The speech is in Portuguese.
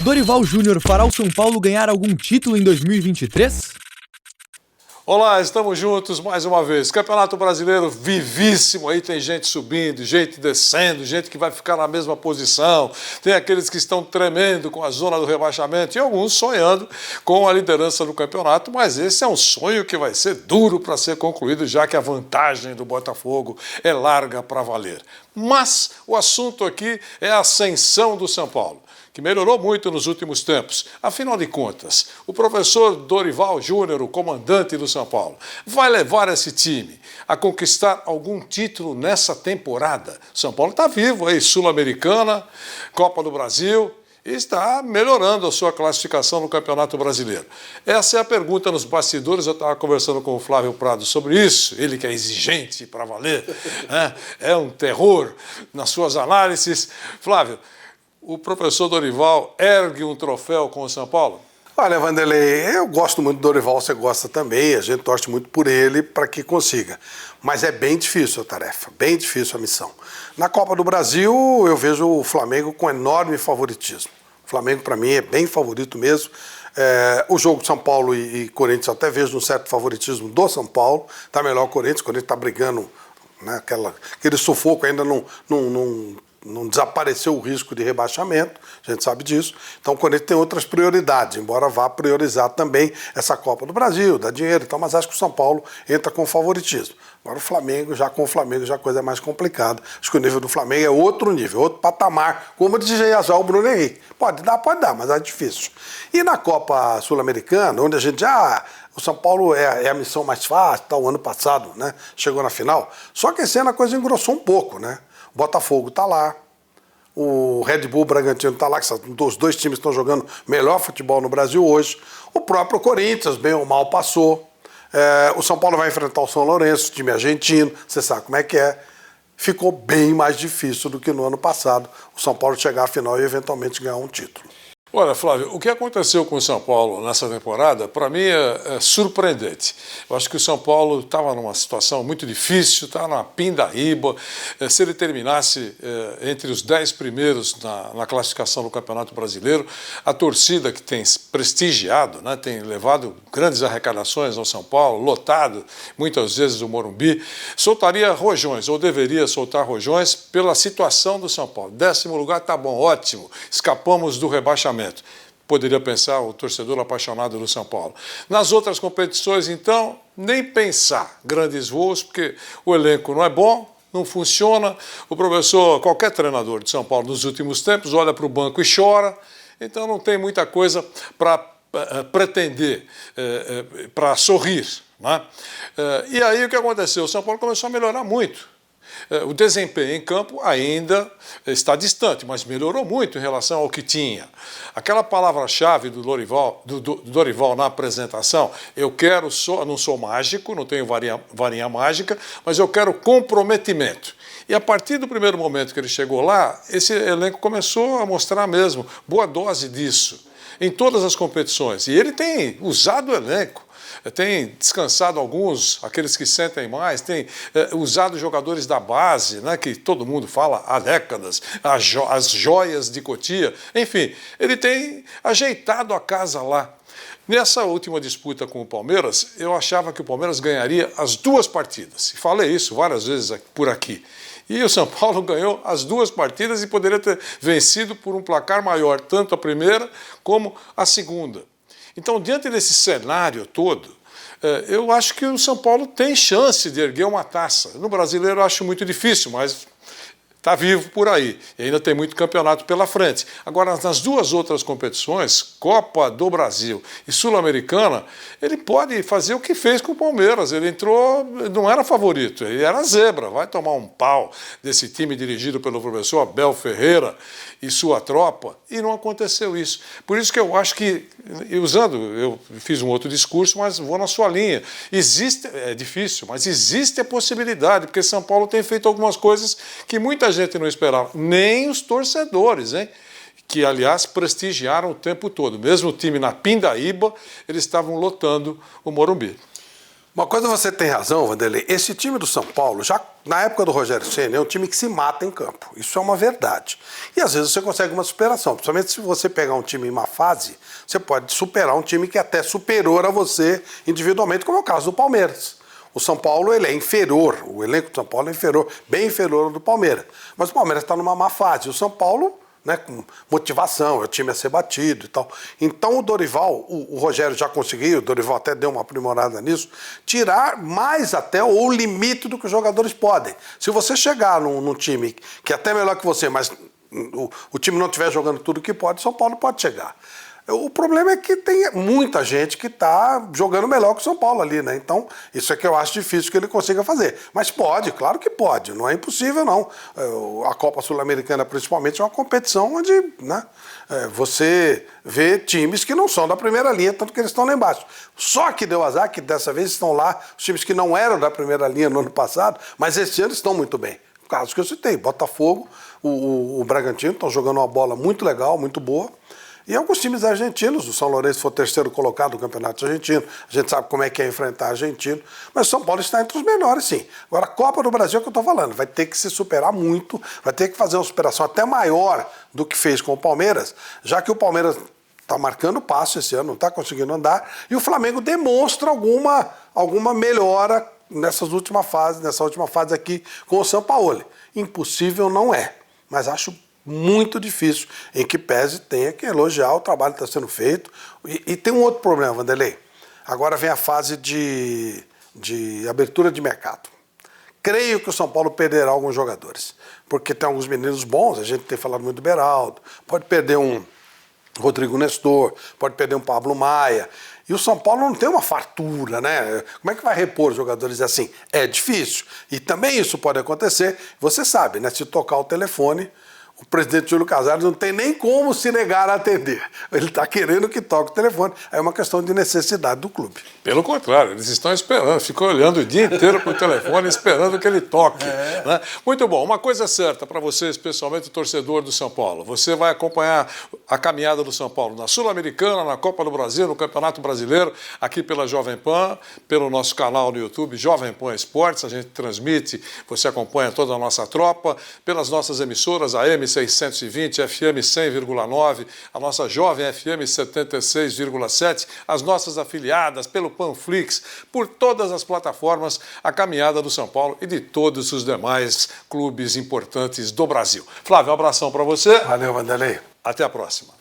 Dorival Júnior fará o São Paulo ganhar algum título em 2023? Olá, estamos juntos mais uma vez. Campeonato Brasileiro vivíssimo, aí tem gente subindo, gente descendo, gente que vai ficar na mesma posição, tem aqueles que estão tremendo com a zona do rebaixamento e alguns sonhando com a liderança do campeonato, mas esse é um sonho que vai ser duro para ser concluído, já que a vantagem do Botafogo é larga para valer. Mas o assunto aqui é a ascensão do São Paulo, que melhorou muito nos últimos tempos. Afinal de contas, o professor Dorival Júnior, o comandante do São Paulo, vai levar esse time a conquistar algum título nessa temporada. São Paulo está vivo aí, Sul-Americana, Copa do Brasil, e está melhorando a sua classificação no Campeonato Brasileiro. Essa é a pergunta nos bastidores. Eu estava conversando com o Flávio Prado sobre isso, ele que é exigente para valer, né? É um terror nas suas análises. Flávio, o professor Dorival ergue um troféu com o São Paulo? Olha, Vanderlei, eu gosto muito do Dorival, você gosta também, a gente torce muito por ele para que consiga. Mas é bem difícil a tarefa, bem difícil a missão. Na Copa do Brasil, eu vejo o Flamengo com enorme favoritismo. O Flamengo, para mim, é bem favorito mesmo. O jogo de São Paulo e Corinthians, até vejo um certo favoritismo do São Paulo. Está melhor o Corinthians está brigando, né, aquele sufoco ainda não desapareceu o risco de rebaixamento, a gente sabe disso. Então o Corinthians tem outras prioridades, embora vá priorizar também essa Copa do Brasil, dá dinheiro e tal, mas acho que o São Paulo entra com favoritismo. Agora o Flamengo, já com o Flamengo, já a coisa é mais complicada. Acho que o nível do Flamengo é outro nível, outro patamar, como dizia já o Bruno Henrique. Pode dar, mas é difícil. E na Copa Sul-Americana, onde a gente já... O São Paulo é a missão mais fácil, tá, o ano passado, né? Chegou na final. Só que esse ano a coisa engrossou um pouco, né? O Botafogo está lá, o Red Bull Bragantino está lá, que os dois times estão jogando melhor futebol no Brasil hoje. O próprio Corinthians, bem ou mal, passou. O São Paulo vai enfrentar o São Lourenço, time argentino, você sabe como é que é. Ficou bem mais difícil do que no ano passado o São Paulo chegar à final e eventualmente ganhar um título. Olha, Flávio, o que aconteceu com o São Paulo nessa temporada, para mim, é surpreendente. Eu acho que o São Paulo estava numa situação muito difícil, estava na pindaíba. Se ele terminasse entre os 10 primeiros na classificação do Campeonato Brasileiro, a torcida que tem prestigiado, né, tem levado grandes arrecadações ao São Paulo, lotado muitas vezes o Morumbi, soltaria rojões, ou deveria soltar rojões, pela situação do São Paulo. 10º lugar está bom, ótimo, escapamos do rebaixamento. Poderia pensar o torcedor apaixonado do São Paulo. Nas outras competições, então, nem pensar grandes voos, porque o elenco não é bom, não funciona. O professor, qualquer treinador de São Paulo nos últimos tempos, olha para o banco e chora, então não tem muita coisa para pretender, para sorrir, né? E aí o que aconteceu? O São Paulo começou a melhorar muito. O desempenho em campo ainda está distante, mas melhorou muito em relação ao que tinha. Aquela palavra-chave do Dorival na apresentação, não sou mágico, não tenho varinha mágica, mas eu quero comprometimento. E a partir do primeiro momento que ele chegou lá, esse elenco começou a mostrar mesmo boa dose disso, em todas as competições. E ele tem usado o elenco. Tem descansado alguns, aqueles que sentem mais, tem usado jogadores da base, né, que todo mundo fala há décadas, as joias de Cotia. Enfim, ele tem ajeitado a casa lá. Nessa última disputa com o Palmeiras, eu achava que o Palmeiras ganharia as 2 partidas. Falei isso várias vezes por aqui. E o São Paulo ganhou as 2 partidas e poderia ter vencido por um placar maior, tanto a primeira como a segunda. Então, diante desse cenário todo, eu acho que o São Paulo tem chance de erguer uma taça. No Brasileiro eu acho muito difícil, mas está vivo por aí. E ainda tem muito campeonato pela frente. Agora, nas 2 outras competições, Copa do Brasil e Sul-Americana, ele pode fazer o que fez com o Palmeiras. Ele entrou, não era favorito, ele era zebra. Vai tomar um pau desse time dirigido pelo professor Abel Ferreira e sua tropa, e não aconteceu isso. Por isso que eu acho que, eu fiz um outro discurso, mas vou na sua linha. É difícil, mas existe a possibilidade, porque São Paulo tem feito algumas coisas que muita gente não esperava, nem os torcedores, hein? Que, aliás, prestigiaram o tempo todo. Mesmo o time na pindaíba, eles estavam lotando o Morumbi. Uma coisa você tem razão, Vanderlei, esse time do São Paulo, já na época do Rogério Ceni, é um time que se mata em campo. Isso é uma verdade. E às vezes você consegue uma superação, principalmente se você pegar um time em má fase, você pode superar um time que é até superior a você individualmente, como é o caso do Palmeiras. O São Paulo ele é inferior, o elenco do São Paulo é inferior, bem inferior ao do Palmeiras. Mas o Palmeiras está numa má fase. O São Paulo, né, com motivação, é o time a ser batido e tal. Então o Dorival, o Rogério já conseguiu, o Dorival até deu uma aprimorada nisso, tirar mais até o limite do que os jogadores podem. Se você chegar num time que é até melhor que você, mas o time não estiver jogando tudo que pode, o São Paulo pode chegar. O problema é que tem muita gente que está jogando melhor que o São Paulo ali, né? Então, isso é que eu acho difícil que ele consiga fazer. Mas pode, claro que pode, não é impossível, não. A Copa Sul-Americana, principalmente, é uma competição onde, né, você vê times que não são da primeira linha, tanto que eles estão lá embaixo. Só que deu azar que dessa vez estão lá os times que não eram da primeira linha no ano passado, mas esse ano estão muito bem. O caso que eu citei, Botafogo, o Bragantino estão jogando uma bola muito legal, muito boa. E alguns times argentinos, o São Lourenço foi o terceiro colocado do Campeonato Argentino, a gente sabe como é que é enfrentar argentino, mas o São Paulo está entre os melhores, sim. Agora, a Copa do Brasil é o que eu estou falando, vai ter que se superar muito, vai ter que fazer uma superação até maior do que fez com o Palmeiras, já que o Palmeiras está marcando passo esse ano, não está conseguindo andar, e o Flamengo demonstra alguma melhora nessa última fase aqui com o Sampaoli. Impossível não é, mas acho muito difícil, em que pese tenha que elogiar o trabalho que está sendo feito. E tem um outro problema, Vanderlei. Agora vem a fase de abertura de mercado. Creio que o São Paulo perderá alguns jogadores, porque tem alguns meninos bons, a gente tem falado muito do Beraldo, pode perder um Rodrigo Nestor, pode perder um Pablo Maia. E o São Paulo não tem uma fartura, né? Como é que vai repor jogadores assim? É difícil. E também isso pode acontecer, você sabe, né? Se tocar o telefone, o presidente Júlio Casares não tem nem como se negar a atender. Ele está querendo que toque o telefone. É uma questão de necessidade do clube. Pelo contrário, eles estão esperando, ficam olhando o dia inteiro para o telefone, esperando que ele toque. Né? Muito bom. Uma coisa certa para você, especialmente o torcedor do São Paulo. Você vai acompanhar a caminhada do São Paulo na Sul-Americana, na Copa do Brasil, no Campeonato Brasileiro, aqui pela Jovem Pan, pelo nosso canal no YouTube, Jovem Pan Esportes. A gente transmite, você acompanha toda a nossa tropa, pelas nossas emissoras, a M620, FM 100,9, a nossa Jovem FM 76,7, as nossas afiliadas, pelo Panflix, por todas as plataformas, a caminhada do São Paulo e de todos os demais clubes importantes do Brasil. Flávio, um abração para você. Valeu, Vanderlei. Até a próxima.